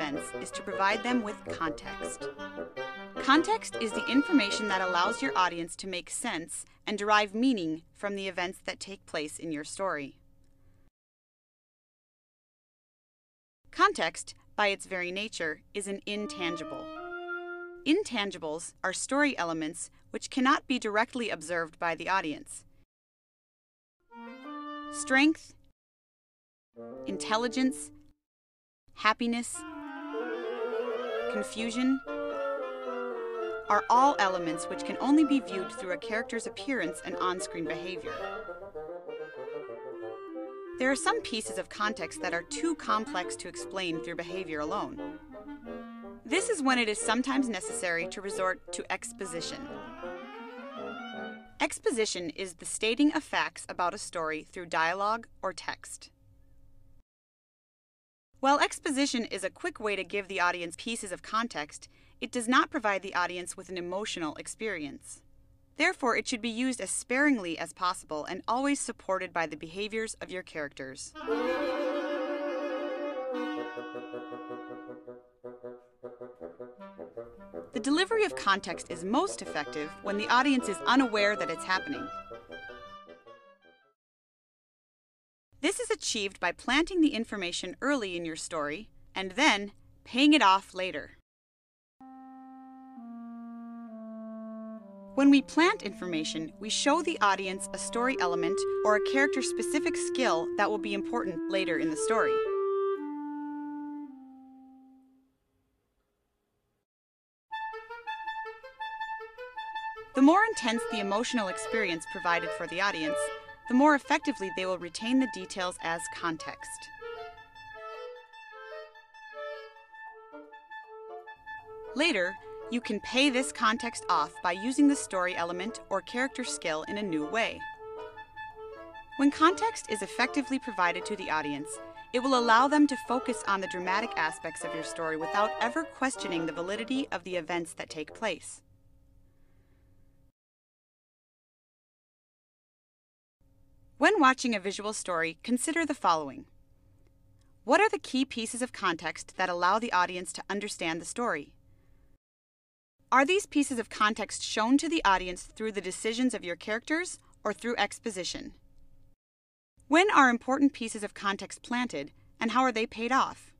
events is to provide them with context. Context is the information that allows your audience to make sense and derive meaning from the events that take place in your story. Context, by its very nature, is an intangible. Intangibles are story elements which cannot be directly observed by the audience. Strength, intelligence, happiness, confusion are all elements which can only be viewed through a character's appearance and on-screen behavior. There are some pieces of context that are too complex to explain through behavior alone. This is when it is sometimes necessary to resort to exposition. Exposition is the stating of facts about a story through dialogue or text. While exposition is a quick way to give the audience pieces of context, it does not provide the audience with an emotional experience. Therefore, it should be used as sparingly as possible and always supported by the behaviors of your characters. The delivery of context is most effective when the audience is unaware that it's happening. This is achieved by planting the information early in your story and then paying it off later. When we plant information, we show the audience a story element or a character-specific skill that will be important later in the story. The more intense the emotional experience provided for the audience, the more effectively they will retain the details as context. Later, you can pay this context off by using the story element or character skill in a new way. When context is effectively provided to the audience, it will allow them to focus on the dramatic aspects of your story without ever questioning the validity of the events that take place. When watching a visual story, consider the following. What are the key pieces of context that allow the audience to understand the story? Are these pieces of context shown to the audience through the decisions of your characters or through exposition? When are important pieces of context planted, and how are they paid off?